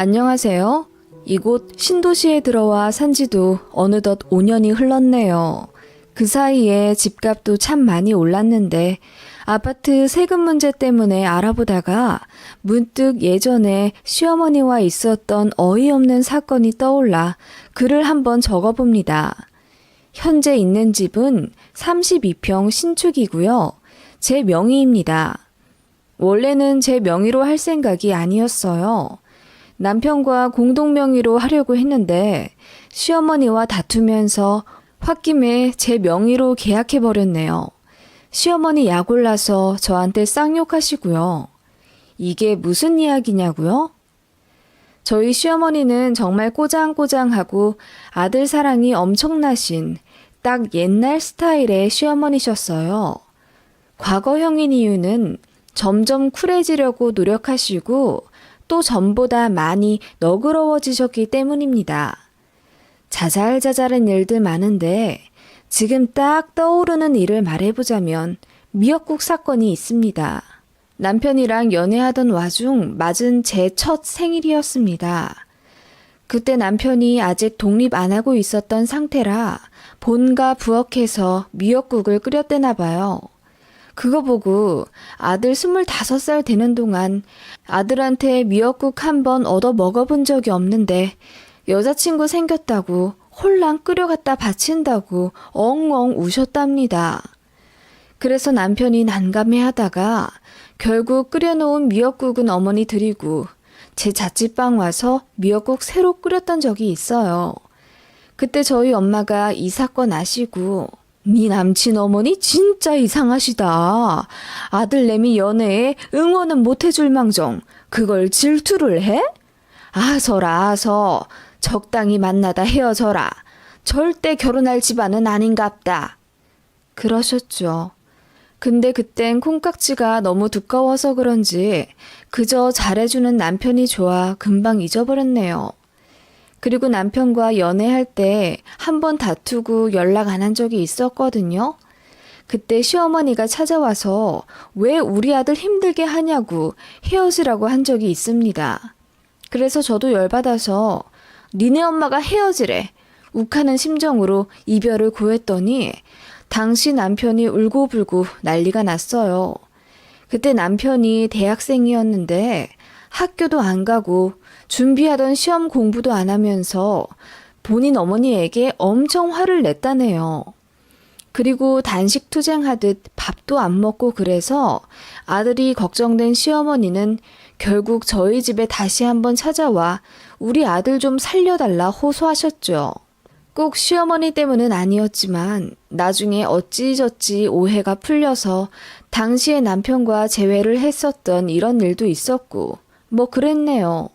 안녕하세요. 이곳 신도시에 들어와 산지도 어느덧 5년이 흘렀네요. 그 사이에 집값도 참 많이 올랐는데 아파트 세금 문제 때문에 알아보다가 문득 예전에 시어머니와 있었던 어이없는 사건이 떠올라 글을 한번 적어봅니다. 현재 있는 집은 32평 신축이고요. 제 명의입니다. 원래는 제 명의로 할 생각이 아니었어요. 남편과 공동 명의로 하려고 했는데 시어머니와 다투면서 홧김에 제 명의로 계약해버렸네요. 시어머니 약 올라서 저한테 쌍욕하시고요. 이게 무슨 이야기냐고요? 저희 시어머니는 정말 꼬장꼬장하고 아들 사랑이 엄청나신 딱 옛날 스타일의 시어머니셨어요. 과거형인 이유는 점점 쿨해지려고 노력하시고 또 전보다 많이 너그러워지셨기 때문입니다. 자잘자잘한 일들 많은데 지금 딱 떠오르는 일을 말해보자면 미역국 사건이 있습니다. 남편이랑 연애하던 와중 맞은 제 첫 생일이었습니다. 그때 남편이 아직 독립 안 하고 있었던 상태라 본가 부엌에서 미역국을 끓였대나 봐요. 그거 보고 아들 25살 되는 동안 아들한테 미역국 한 번 얻어 먹어본 적이 없는데 여자친구 생겼다고 홀랑 끓여갖다 바친다고 엉엉 우셨답니다. 그래서 남편이 난감해하다가 결국 끓여놓은 미역국은 어머니 드리고 제 자취방 와서 미역국 새로 끓였던 적이 있어요. 그때 저희 엄마가 이 사건 아시고 네 남친 어머니 진짜 이상하시다. 아들내미 연애에 응원은 못 해줄 망정 그걸 질투를 해? 아서라 아서 적당히 만나다 헤어져라. 절대 결혼할 집안은 아닌갑다. 그러셨죠. 근데 그땐 콩깍지가 너무 두꺼워서 그런지 그저 잘해주는 남편이 좋아 금방 잊어버렸네요. 그리고 남편과 연애할 때 한 번 다투고 연락 안 한 적이 있었거든요. 그때 시어머니가 찾아와서 왜 우리 아들 힘들게 하냐고 헤어지라고 한 적이 있습니다. 그래서 저도 열받아서 니네 엄마가 헤어지래 욱하는 심정으로 이별을 고했더니 당시 남편이 울고불고 난리가 났어요. 그때 남편이 대학생이었는데 학교도 안 가고 준비하던 시험 공부도 안 하면서 본인 어머니에게 엄청 화를 냈다네요. 그리고 단식 투쟁하듯 밥도 안 먹고 그래서 아들이 걱정된 시어머니는 결국 저희 집에 다시 한번 찾아와 우리 아들 좀 살려달라 호소하셨죠. 꼭 시어머니 때문은 아니었지만 나중에 어찌저찌 오해가 풀려서 당시에 남편과 재회를 했었던 이런 일도 있었고 뭐 그랬네요.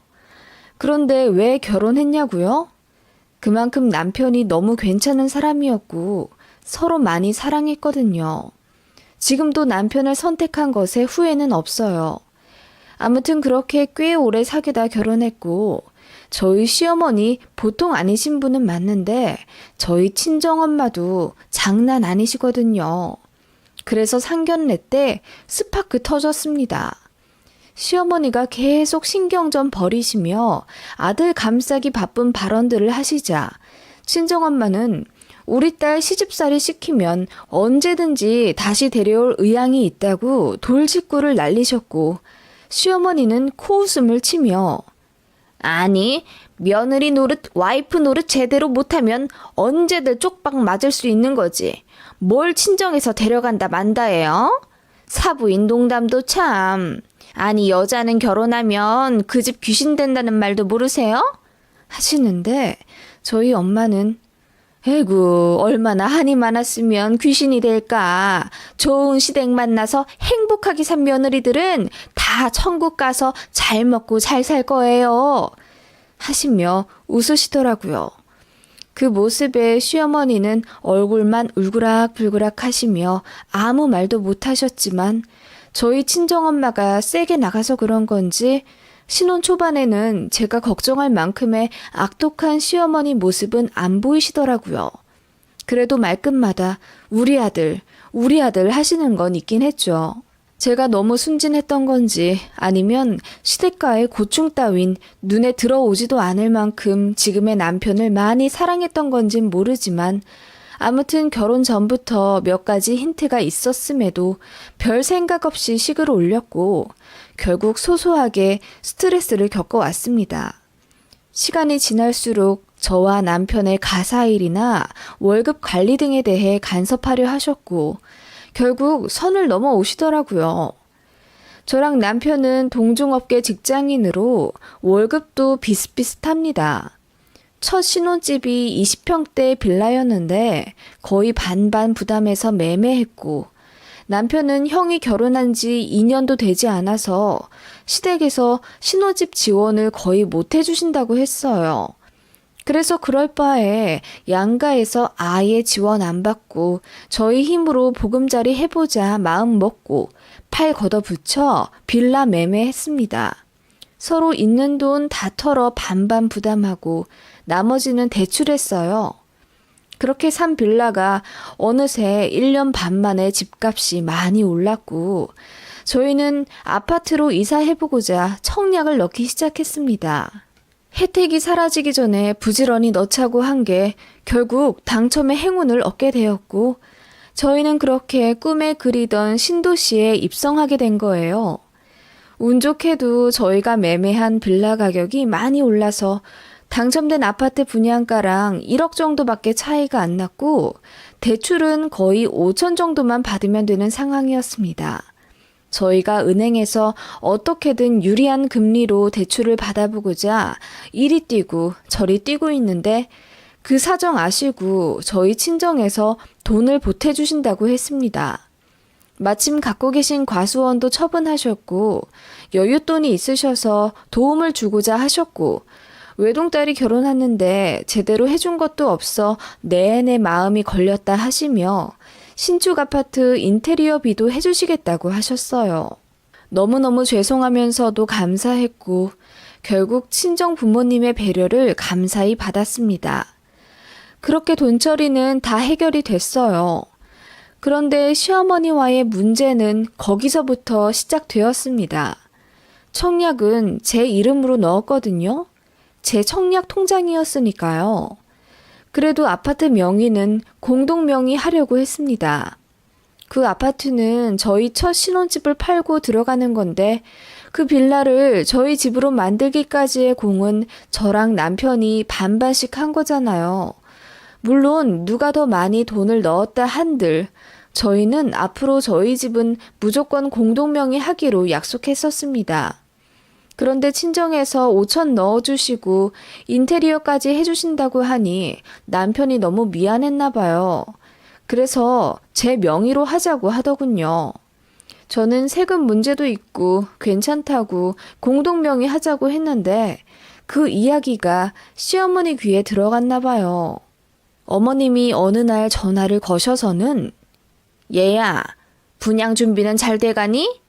그런데 왜 결혼했냐고요? 그만큼 남편이 너무 괜찮은 사람이었고 서로 많이 사랑했거든요. 지금도 남편을 선택한 것에 후회는 없어요. 아무튼 그렇게 꽤 오래 사귀다 결혼했고 저희 시어머니 보통 아니신 분은 맞는데 저희 친정엄마도 장난 아니시거든요. 그래서 상견례 때 스파크 터졌습니다. 시어머니가 계속 신경 좀 버리시며 아들 감싸기 바쁜 발언들을 하시자 친정엄마는 우리 딸 시집살이 시키면 언제든지 다시 데려올 의향이 있다고 돌직구를 날리셨고 시어머니는 코웃음을 치며 아니 며느리 노릇 와이프 노릇 제대로 못하면 언제든 쪽박 맞을 수 있는 거지. 뭘 친정에서 데려간다 만다예요? 사부인 농담도 참. 아니 여자는 결혼하면 그 집 귀신 된다는 말도 모르세요? 하시는데 저희 엄마는 에구 얼마나 한이 많았으면 귀신이 될까. 좋은 시댁 만나서 행복하게 산 며느리들은 다 천국 가서 잘 먹고 잘 살 거예요. 하시며 웃으시더라고요. 그 모습에 시어머니는 얼굴만 울그락불그락 하시며 아무 말도 못 하셨지만 저희 친정엄마가 세게 나가서 그런 건지 신혼 초반에는 제가 걱정할 만큼의 악독한 시어머니 모습은 안 보이시더라고요. 그래도 말끝마다 우리 아들 하시는 건 있긴 했죠. 제가 너무 순진했던 건지 아니면 시댁과의 고충 따윈 눈에 들어오지도 않을 만큼 지금의 남편을 많이 사랑했던 건진 모르지만 아무튼 결혼 전부터 몇 가지 힌트가 있었음에도 별 생각 없이 식을 올렸고 결국 소소하게 스트레스를 겪어왔습니다. 시간이 지날수록 저와 남편의 가사일이나 월급 관리 등에 대해 간섭하려 하셨고 결국 선을 넘어오시더라고요. 저랑 남편은 동종업계 직장인으로 월급도 비슷비슷합니다. 첫 신혼집이 20평대 빌라였는데 거의 반반 부담해서 매매했고 남편은 형이 결혼한 지 2년도 되지 않아서 시댁에서 신혼집 지원을 거의 못 해주신다고 했어요. 그래서 그럴 바에 양가에서 아예 지원 안 받고 저희 힘으로 보금자리 해보자 마음 먹고 팔 걷어붙여 빌라 매매했습니다. 서로 있는 돈 다 털어 반반 부담하고 나머지는 대출했어요. 그렇게 산 빌라가 어느새 1년 반 만에 집값이 많이 올랐고 저희는 아파트로 이사해보고자 청약을 넣기 시작했습니다. 혜택이 사라지기 전에 부지런히 넣자고 한 게 결국 당첨의 행운을 얻게 되었고 저희는 그렇게 꿈에 그리던 신도시에 입성하게 된 거예요. 운 좋게도 저희가 매매한 빌라 가격이 많이 올라서 당첨된 아파트 분양가랑 1억 정도밖에 차이가 안 났고 대출은 거의 5천 정도만 받으면 되는 상황이었습니다. 저희가 은행에서 어떻게든 유리한 금리로 대출을 받아보고자 이리 뛰고 저리 뛰고 있는데 그 사정 아시고 저희 친정에서 돈을 보태주신다고 했습니다. 마침 갖고 계신 과수원도 처분하셨고 여윳돈이 있으셔서 도움을 주고자 하셨고 외동딸이 결혼했는데 제대로 해준 것도 없어 내내 마음이 걸렸다 하시며 신축 아파트 인테리어비도 해주시겠다고 하셨어요. 너무너무 죄송하면서도 감사했고 결국 친정 부모님의 배려를 감사히 받았습니다. 그렇게 돈처리는 다 해결이 됐어요. 그런데 시어머니와의 문제는 거기서부터 시작되었습니다. 청약은 제 이름으로 넣었거든요. 제 청약 통장이었으니까요. 그래도 아파트 명의는 공동 명의 하려고 했습니다. 그 아파트는 저희 첫 신혼집을 팔고 들어가는 건데 그 빌라를 저희 집으로 만들기까지의 공은 저랑 남편이 반반씩 한 거잖아요. 물론 누가 더 많이 돈을 넣었다 한들 저희는 앞으로 저희 집은 무조건 공동 명의 하기로 약속했었습니다. 그런데 친정에서 5천 넣어주시고 인테리어까지 해주신다고 하니 남편이 너무 미안했나 봐요. 그래서 제 명의로 하자고 하더군요. 저는 세금 문제도 있고 괜찮다고 공동 명의 하자고 했는데 그 이야기가 시어머니 귀에 들어갔나 봐요. 어머님이 어느 날 전화를 거셔서는 얘야, 분양 준비는 잘 돼가니?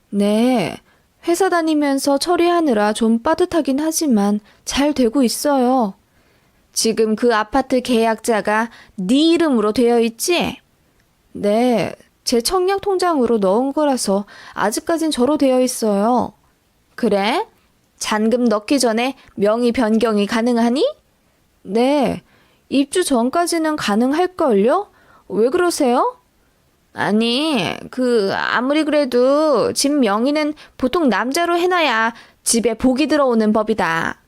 네. 회사 다니면서 처리하느라 좀 빠듯하긴 하지만 잘 되고 있어요. 지금 그 아파트 계약자가 네 이름으로 되어 있지? 네, 제 청약 통장으로 넣은 거라서 아직까진 저로 되어 있어요. 그래? 잔금 넣기 전에 명의 변경이 가능하니? 네, 입주 전까지는 가능할걸요? 왜 그러세요? 아니, 아무리 그래도 집 명의는 보통 남자로 해놔야 집에 복이 들어오는 법이다.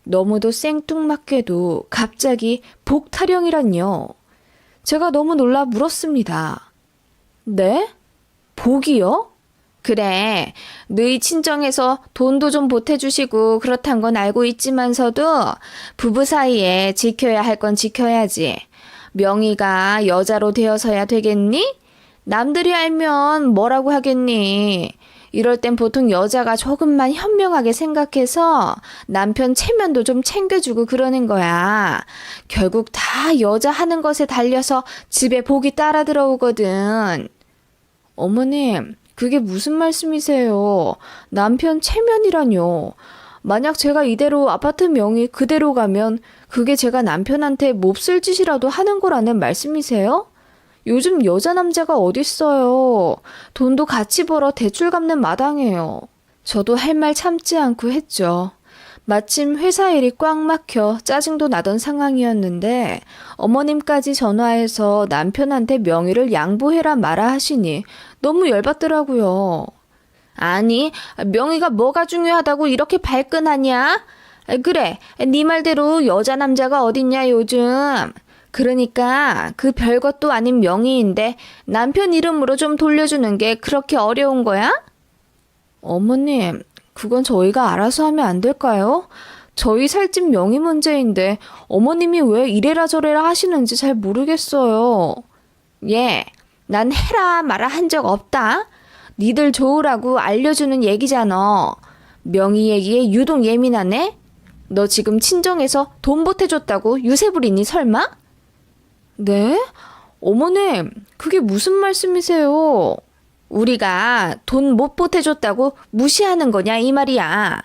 너무도 생뚱맞게도 갑자기 복 타령이란요. 제가 너무 놀라 물었습니다. 네? 복이요? 그래, 너희 친정에서 돈도 좀 보태주시고 그렇단 건 알고 있지만서도 부부 사이에 지켜야 할 건 지켜야지. 명의가 여자로 되어서야 되겠니? 남들이 알면 뭐라고 하겠니? 이럴 땐 보통 여자가 조금만 현명하게 생각해서 남편 체면도 좀 챙겨주고 그러는 거야. 결국 다 여자 하는 것에 달려서 집에 복이 따라 들어오거든. 어머님, 그게 무슨 말씀이세요? 남편 체면이라뇨. 만약 제가 이대로 아파트 명의 그대로 가면 그게 제가 남편한테 몹쓸 짓이라도 하는 거라는 말씀이세요? 요즘 여자 남자가 어딨어요. 돈도 같이 벌어 대출 갚는 마당이에요. 저도 할 말 참지 않고 했죠. 마침 회사 일이 꽉 막혀 짜증도 나던 상황이었는데 어머님까지 전화해서 남편한테 명의를 양보해라 마라 하시니 너무 열받더라고요. 아니, 명의가 뭐가 중요하다고 이렇게 발끈하냐? 그래, 네 말대로 여자 남자가 어딨냐 요즘. 그러니까 그 별것도 아닌 명의인데 남편 이름으로 좀 돌려주는 게 그렇게 어려운 거야? 어머님, 그건 저희가 알아서 하면 안 될까요? 저희 살집 명의 문제인데 어머님이 왜 이래라 저래라 하시는지 잘 모르겠어요. 예, 난 해라 마라 한 적 없다. 니들 좋으라고 알려주는 얘기잖아. 명의 얘기에 유독 예민하네? 너 지금 친정에서 돈 보태줬다고 유세 부리니 설마? 네? 어머님, 그게 무슨 말씀이세요? 우리가 돈 못 보태줬다고 무시하는 거냐 이 말이야.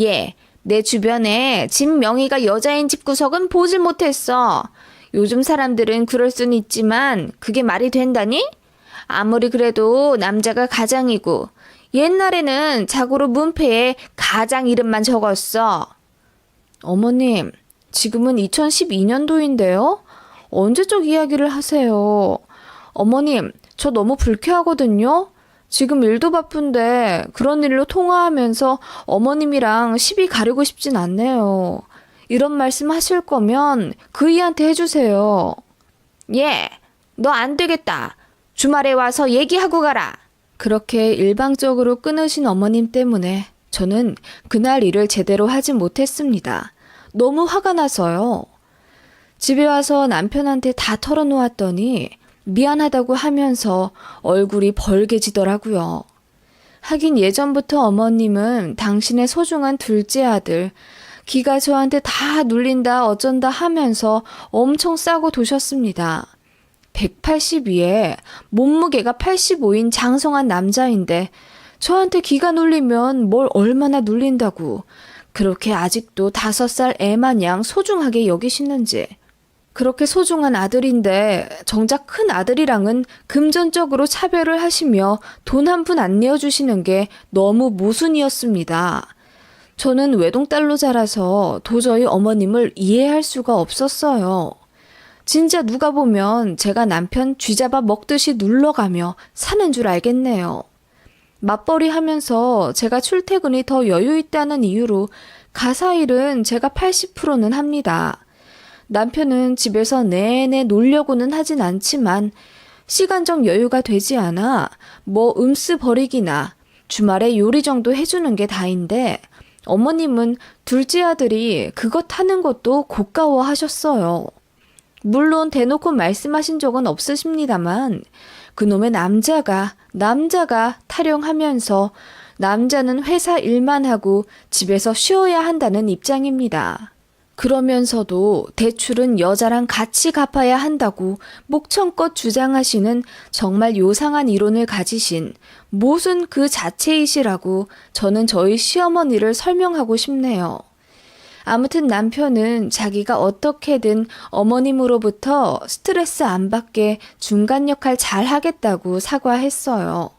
예, 내 주변에 집 명의가 여자인 집구석은 보질 못했어. 요즘 사람들은 그럴 순 있지만 그게 말이 된다니? 아무리 그래도 남자가 가장이고 옛날에는 자고로 문패에 가장 이름만 적었어. 어머님, 지금은 2012년도인데요? 언제적 이야기를 하세요? 어머님, 저 너무 불쾌하거든요? 지금 일도 바쁜데 그런 일로 통화하면서 어머님이랑 시비 가리고 싶진 않네요. 이런 말씀 하실 거면 그이한테 해주세요. 예, 너 안 되겠다. 주말에 와서 얘기하고 가라. 그렇게 일방적으로 끊으신 어머님 때문에 저는 그날 일을 제대로 하지 못했습니다. 너무 화가 나서요. 집에 와서 남편한테 다 털어놓았더니 미안하다고 하면서 얼굴이 벌개지더라고요. 하긴 예전부터 어머님은 당신의 소중한 둘째 아들, 기가 저한테 다 눌린다 어쩐다 하면서 엄청 싸고 도셨습니다. 182에 몸무게가 85인 장성한 남자인데 저한테 기가 눌리면 뭘 얼마나 눌린다고 그렇게 아직도 5살 애 마냥 소중하게 여기시는지. 그렇게 소중한 아들인데 정작 큰 아들이랑은 금전적으로 차별을 하시며 돈 한 푼 안 내어주시는 게 너무 모순이었습니다. 저는 외동딸로 자라서 도저히 어머님을 이해할 수가 없었어요. 진짜 누가 보면 제가 남편 쥐잡아 먹듯이 눌러가며 사는 줄 알겠네요. 맞벌이 하면서 제가 출퇴근이 더 여유 있다는 이유로 가사일은 제가 80%는 합니다. 남편은 집에서 내내 놀려고는 하진 않지만 시간적 여유가 되지 않아 뭐 음스 버리기나 주말에 요리 정도 해주는 게 다인데 어머님은 둘째 아들이 그것 하는 것도 고가워 하셨어요. 물론 대놓고 말씀하신 적은 없으십니다만 그놈의 남자가 타령하면서 남자는 회사 일만 하고 집에서 쉬어야 한다는 입장입니다. 그러면서도 대출은 여자랑 같이 갚아야 한다고 목청껏 주장하시는 정말 요상한 이론을 가지신 모순 그 자체이시라고 저는 저희 시어머니를 설명하고 싶네요. 아무튼 남편은 자기가 어떻게든 어머님으로부터 스트레스 안 받게 중간 역할 잘 하겠다고 사과했어요.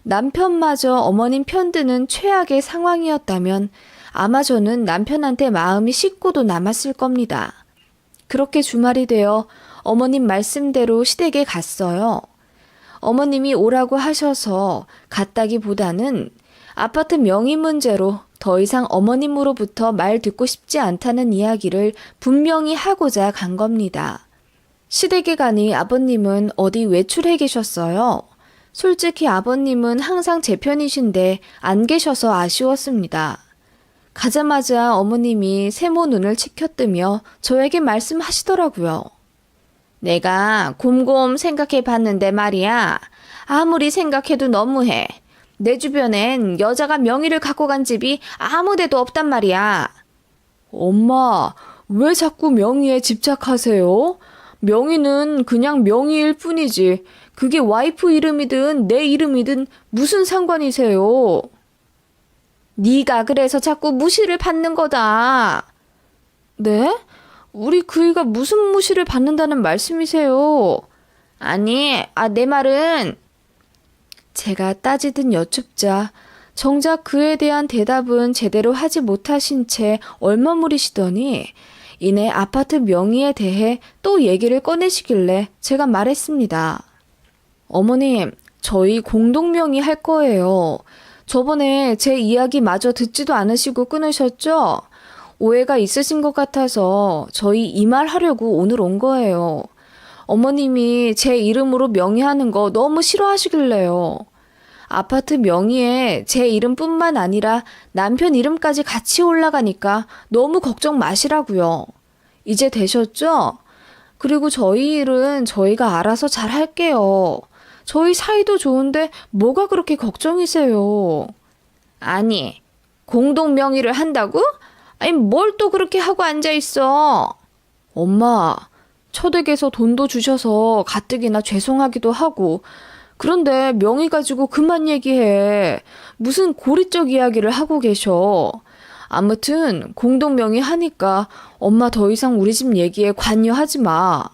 남편마저 어머님 편드는 최악의 상황이었다면 아마 저는 남편한테 마음이 식고도 남았을 겁니다. 그렇게 주말이 되어 어머님 말씀대로 시댁에 갔어요. 어머님이 오라고 하셔서 갔다기보다는 아파트 명의 문제로 더 이상 어머님으로부터 말 듣고 싶지 않다는 이야기를 분명히 하고자 간 겁니다. 시댁에 가니 아버님은 어디 외출해 계셨어요. 솔직히 아버님은 항상 제 편이신데 안 계셔서 아쉬웠습니다. 가자마자 어머님이 세모 눈을 치켜뜨며 저에게 말씀하시더라고요. 내가 곰곰 생각해 봤는데 말이야. 아무리 생각해도 너무해. 내 주변엔 여자가 명의를 갖고 간 집이 아무 데도 없단 말이야. 엄마, 왜 자꾸 명의에 집착하세요? 명의는 그냥 명의일 뿐이지. 그게 와이프 이름이든 내 이름이든 무슨 상관이세요? 네가 그래서 자꾸 무시를 받는 거다. 네? 우리 그이가 무슨 무시를 받는다는 말씀이세요? 아니, 내 말은 제가 따지듯 여쭙자 정작 그에 대한 대답은 제대로 하지 못하신 채 얼머무리시더니 이내 아파트 명의에 대해 또 얘기를 꺼내시길래 제가 말했습니다. 어머님, 저희 공동명의 할 거예요. 저번에 제 이야기 마저 듣지도 않으시고 끊으셨죠? 오해가 있으신 것 같아서 저희 이 말 하려고 오늘 온 거예요. 어머님이 제 이름으로 명의하는 거 너무 싫어하시길래요. 아파트 명의에 제 이름뿐만 아니라 남편 이름까지 같이 올라가니까 너무 걱정 마시라고요. 이제 되셨죠? 그리고 저희 일은 저희가 알아서 잘 할게요. 저희 사이도 좋은데 뭐가 그렇게 걱정이세요? 아니, 공동 명의를 한다고? 아니, 뭘 또 그렇게 하고 앉아 있어? 엄마, 처댁에서 돈도 주셔서 가뜩이나 죄송하기도 하고, 그런데 명의 가지고 그만 얘기해. 무슨 고리적 이야기를 하고 계셔. 아무튼 공동 명의 하니까 엄마 더 이상 우리 집 얘기에 관여하지 마.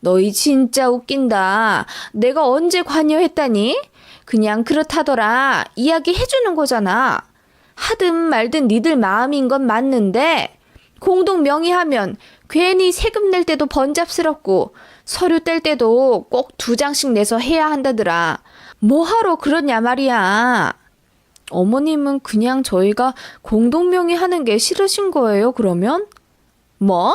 너희 진짜 웃긴다. 내가 언제 관여했다니? 그냥 그렇다더라. 이야기 해주는 거잖아. 하든 말든 니들 마음인 건 맞는데 공동 명의하면 괜히 세금 낼 때도 번잡스럽고 서류 뗄 때도 꼭 2장씩 내서 해야 한다더라. 뭐하러 그러냐 말이야. 어머님은 그냥 저희가 공동 명의하는 게 싫으신 거예요, 그러면? 뭐?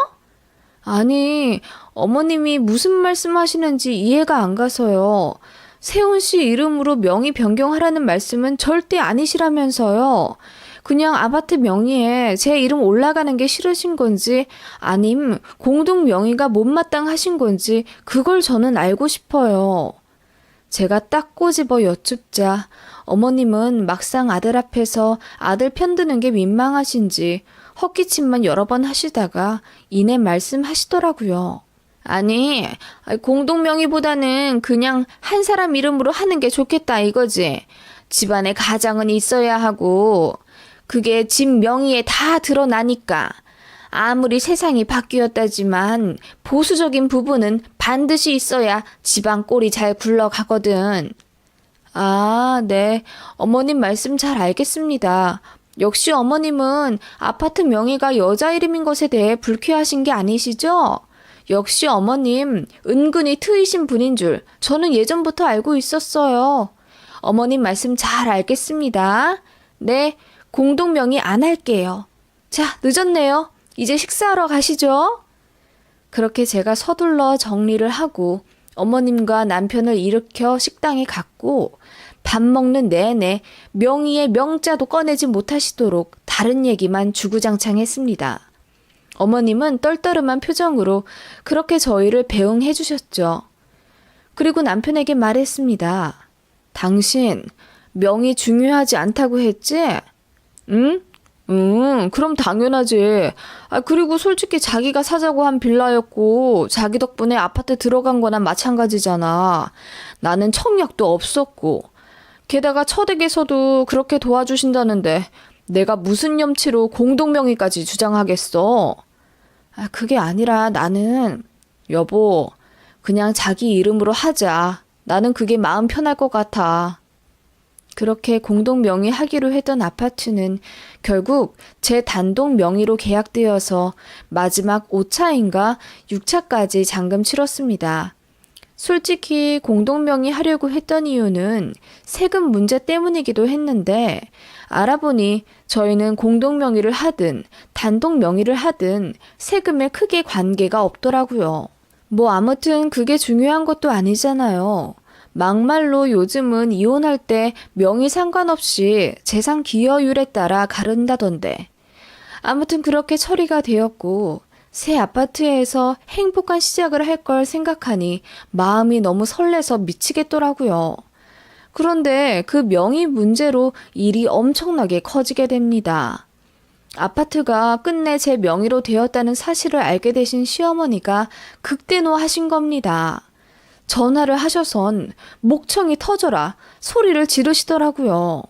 아니, 어머님이 무슨 말씀하시는지 이해가 안 가서요. 세훈 씨 이름으로 명의 변경하라는 말씀은 절대 아니시라면서요. 그냥 아파트 명의에 제 이름 올라가는 게 싫으신 건지 아님 공동 명의가 못마땅하신 건지 그걸 저는 알고 싶어요. 제가 딱 꼬집어 여쭙자 어머님은 막상 아들 앞에서 아들 편드는 게 민망하신지 헛기침만 여러 번 하시다가 이내 말씀하시더라고요. 아니, 공동 명의보다는 그냥 한 사람 이름으로 하는 게 좋겠다 이거지. 집안에 가장은 있어야 하고 그게 집 명의에 다 드러나니까 아무리 세상이 바뀌었다지만 보수적인 부분은 반드시 있어야 집안 꼴이 잘 굴러가거든. 아, 네. 어머님 말씀 잘 알겠습니다. 역시 어머님은 아파트 명의가 여자 이름인 것에 대해 불쾌하신 게 아니시죠? 역시 어머님 은근히 트이신 분인 줄 저는 예전부터 알고 있었어요. 어머님 말씀 잘 알겠습니다. 네, 공동 명의 안 할게요. 자, 늦었네요. 이제 식사하러 가시죠. 그렇게 제가 서둘러 정리를 하고 어머님과 남편을 일으켜 식당에 갔고 밥 먹는 내내 명의의 명자도 꺼내지 못하시도록 다른 얘기만 주구장창했습니다. 어머님은 떨떠름한 표정으로 그렇게 저희를 배웅해 주셨죠. 그리고 남편에게 말했습니다. 당신 명의 중요하지 않다고 했지? 응? 그럼 당연하지. 그리고 솔직히 자기가 사자고 한 빌라였고 자기 덕분에 아파트 들어간 거나 마찬가지잖아. 나는 청약도 없었고 게다가 처댁에서도 그렇게 도와주신다는데 내가 무슨 염치로 공동명의까지 주장하겠어. 그게 아니라 나는 여보 그냥 자기 이름으로 하자. 나는 그게 마음 편할 것 같아. 그렇게 공동 명의하기로 했던 아파트는 결국 제 단독 명의로 계약되어서 마지막 5차인가 6차까지 잔금 치렀습니다. 솔직히 공동 명의하려고 했던 이유는 세금 문제 때문이기도 했는데 알아보니 저희는 공동 명의를 하든 단독 명의를 하든 세금에 크게 관계가 없더라고요. 뭐 아무튼 그게 중요한 것도 아니잖아요. 막말로 요즘은 이혼할 때 명의 상관없이 재산 기여율에 따라 가른다던데. 아무튼 그렇게 처리가 되었고 새 아파트에서 행복한 시작을 할 걸 생각하니 마음이 너무 설레서 미치겠더라고요. 그런데 그 명의 문제로 일이 엄청나게 커지게 됩니다. 아파트가 끝내 제 명의로 되었다는 사실을 알게 되신 시어머니가 극대노하신 겁니다. 전화를 하셔선 목청이 터져라 소리를 지르시더라고요.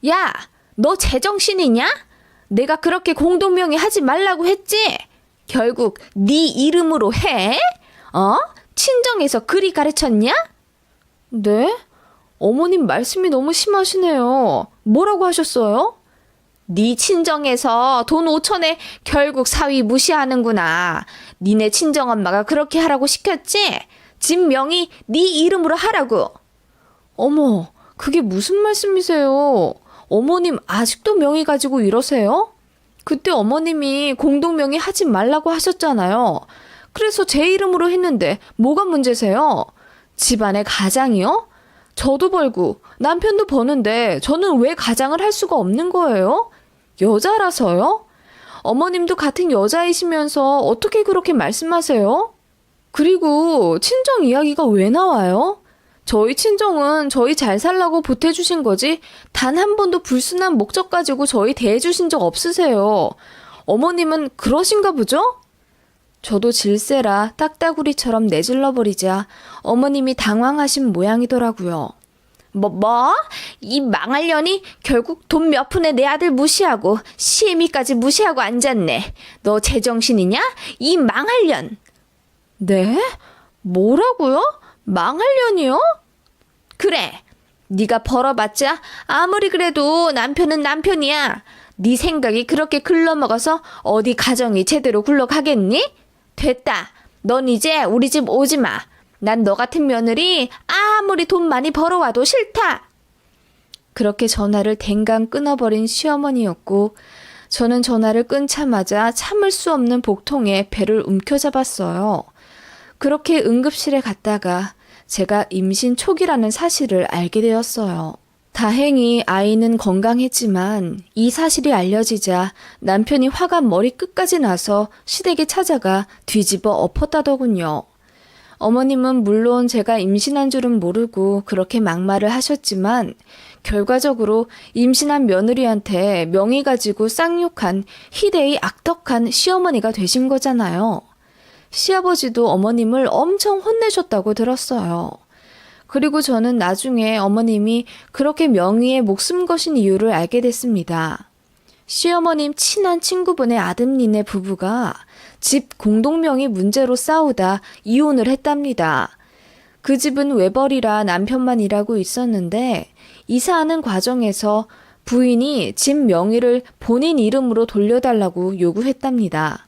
야, 너 제정신이냐? 내가 그렇게 공동명의 하지 말라고 했지? 결국 네 이름으로 해? 친정에서 그리 가르쳤냐? 네? 어머님 말씀이 너무 심하시네요. 뭐라고 하셨어요? 네 친정에서 돈 5천에 결국 사위 무시하는구나. 니네 친정엄마가 그렇게 하라고 시켰지? 집 명의 네 이름으로 하라고. 어머, 그게 무슨 말씀이세요? 어머님 아직도 명의 가지고 이러세요? 그때 어머님이 공동명의 하지 말라고 하셨잖아요. 그래서 제 이름으로 했는데 뭐가 문제세요? 집안의 가장이요? 저도 벌고 남편도 버는데 저는 왜 가장을 할 수가 없는 거예요? 여자라서요? 어머님도 같은 여자이시면서 어떻게 그렇게 말씀하세요? 그리고 친정 이야기가 왜 나와요? 저희 친정은 저희 잘 살라고 보태주신 거지 단 한 번도 불순한 목적 가지고 저희 대해주신 적 없으세요. 어머님은 그러신가 보죠? 저도 질세라 딱따구리처럼 내질러버리자 어머님이 당황하신 모양이더라고요. 뭐? 이 망할 년이 결국 돈 몇 푼에 내 아들 무시하고 시애미까지 무시하고 앉았네. 너 제정신이냐? 이 망할 년. 네? 뭐라고요? 망할 년이요? 그래. 네가 벌어봤자 아무리 그래도 남편은 남편이야. 네 생각이 그렇게 글러먹어서 어디 가정이 제대로 굴러가겠니? 됐다. 넌 이제 우리 집 오지 마. 난 너 같은 며느리 아무리 돈 많이 벌어와도 싫다. 그렇게 전화를 댕강 끊어버린 시어머니였고 저는 전화를 끊자마자 참을 수 없는 복통에 배를 움켜잡았어요. 그렇게 응급실에 갔다가 제가 임신 초기라는 사실을 알게 되었어요. 다행히 아이는 건강했지만 이 사실이 알려지자 남편이 화가 머리 끝까지 나서 시댁에 찾아가 뒤집어 엎었다더군요. 어머님은 물론 제가 임신한 줄은 모르고 그렇게 막말을 하셨지만 결과적으로 임신한 며느리한테 명의 가지고 쌍욕한 희대의 악덕한 시어머니가 되신 거잖아요. 시아버지도 어머님을 엄청 혼내셨다고 들었어요. 그리고 저는 나중에 어머님이 그렇게 명의에 목숨 거신 이유를 알게 됐습니다. 시어머님 친한 친구분의 아드님네 부부가 집 공동명의 문제로 싸우다 이혼을 했답니다. 그 집은 외벌이라 남편만 일하고 있었는데 이사하는 과정에서 부인이 집 명의를 본인 이름으로 돌려달라고 요구했답니다.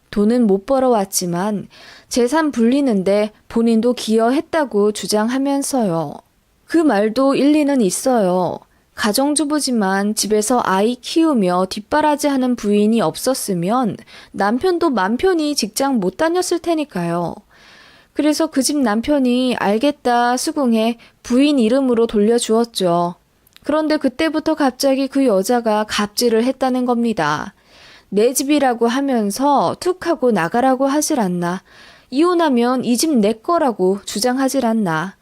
돈은 못 벌어왔지만 재산 불리는데 본인도 기여했다고 주장하면서요. 그 말도 일리는 있어요. 가정주부지만 집에서 아이 키우며 뒷바라지하는 부인이 없었으면 남편도 맘 편히 직장 못 다녔을 테니까요. 그래서 그 집 남편이 알겠다 수긍해 부인 이름으로 돌려주었죠. 그런데 그때부터 갑자기 그 여자가 갑질을 했다는 겁니다. 내 집이라고 하면서 툭 하고 나가라고 하질 않나. 이혼하면 이 집 내 거라고 주장하질 않나.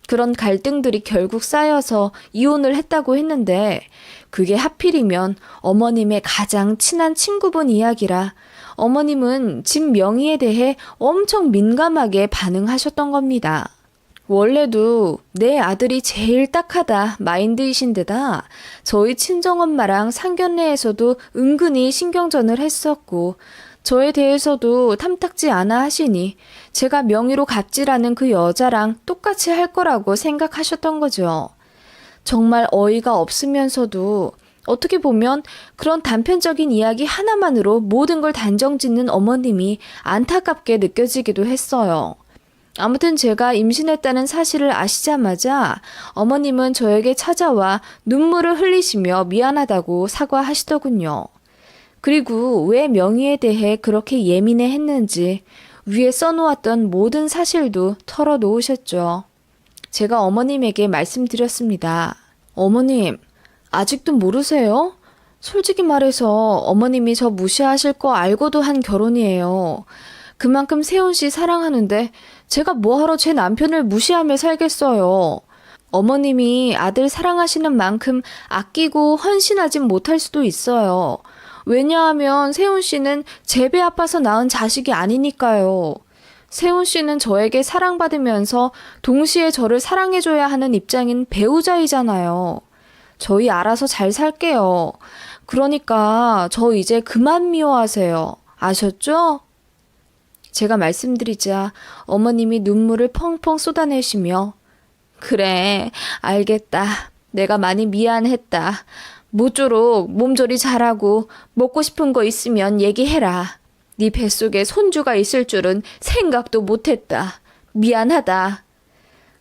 그런 갈등들이 결국 쌓여서 이혼을 했다고 했는데 그게 하필이면 어머님의 가장 친한 친구분 이야기라 어머님은 집 명의에 대해 엄청 민감하게 반응하셨던 겁니다. 원래도 내 아들이 제일 딱하다 마인드이신데다 저희 친정엄마랑 상견례에서도 은근히 신경전을 했었고 저에 대해서도 탐탁지 않아 하시니 제가 명의로 갑질하는 그 여자랑 똑같이 할 거라고 생각하셨던 거죠. 정말 어이가 없으면서도 어떻게 보면 그런 단편적인 이야기 하나만으로 모든 걸 단정짓는 어머님이 안타깝게 느껴지기도 했어요. 아무튼 제가 임신했다는 사실을 아시자마자 어머님은 저에게 찾아와 눈물을 흘리시며 미안하다고 사과하시더군요. 그리고 왜 명의에 대해 그렇게 예민해 했는지 위에 써놓았던 모든 사실도 털어놓으셨죠. 제가 어머님에게 말씀드렸습니다. 어머님, 아직도 모르세요? 솔직히 말해서 어머님이 저 무시하실 거 알고도 한 결혼이에요. 그만큼 세훈 씨 사랑하는데 제가 뭐하러 제 남편을 무시하며 살겠어요. 어머님이 아들 사랑하시는 만큼 아끼고 헌신하진 못할 수도 있어요. 왜냐하면 세훈 씨는 제 배 아파서 낳은 자식이 아니니까요. 세훈 씨는 저에게 사랑받으면서 동시에 저를 사랑해줘야 하는 입장인 배우자이잖아요. 저희 알아서 잘 살게요. 그러니까 저 이제 그만 미워하세요. 아셨죠? 제가 말씀드리자 어머님이 눈물을 펑펑 쏟아내시며 그래, 알겠다. 내가 많이 미안했다. 모쪼록 몸조리 잘하고 먹고 싶은 거 있으면 얘기해라. 네 뱃속에 손주가 있을 줄은 생각도 못했다. 미안하다.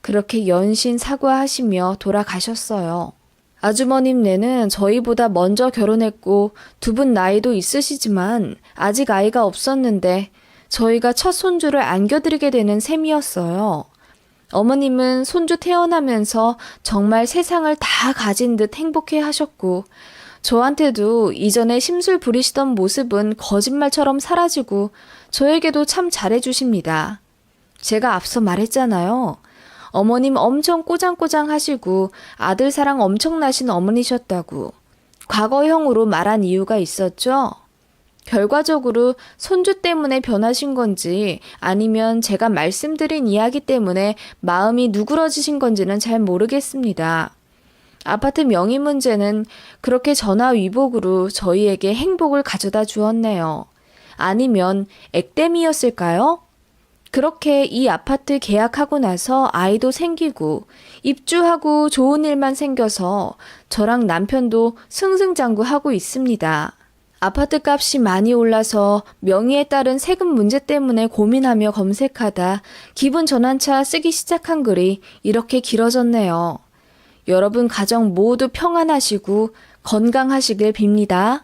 그렇게 연신 사과하시며 돌아가셨어요. 아주머님네는 저희보다 먼저 결혼했고 두 분 나이도 있으시지만 아직 아이가 없었는데 저희가 첫 손주를 안겨드리게 되는 셈이었어요. 어머님은 손주 태어나면서 정말 세상을 다 가진 듯 행복해 하셨고 저한테도 이전에 심술 부리시던 모습은 거짓말처럼 사라지고 저에게도 참 잘해주십니다. 제가 앞서 말했잖아요. 어머님 엄청 꼬장꼬장 하시고 아들 사랑 엄청나신 어머니셨다고. 과거형으로 말한 이유가 있었죠? 결과적으로 손주 때문에 변하신 건지 아니면 제가 말씀드린 이야기 때문에 마음이 누그러지신 건지는 잘 모르겠습니다. 아파트 명의 문제는 그렇게 전화위복으로 저희에게 행복을 가져다 주었네요. 아니면 액땜이었을까요? 그렇게 이 아파트 계약하고 나서 아이도 생기고 입주하고 좋은 일만 생겨서 저랑 남편도 승승장구하고 있습니다. 아파트 값이 많이 올라서 명의에 따른 세금 문제 때문에 고민하며 검색하다 기분 전환차 쓰기 시작한 글이 이렇게 길어졌네요. 여러분 가정 모두 평안하시고 건강하시길 빕니다.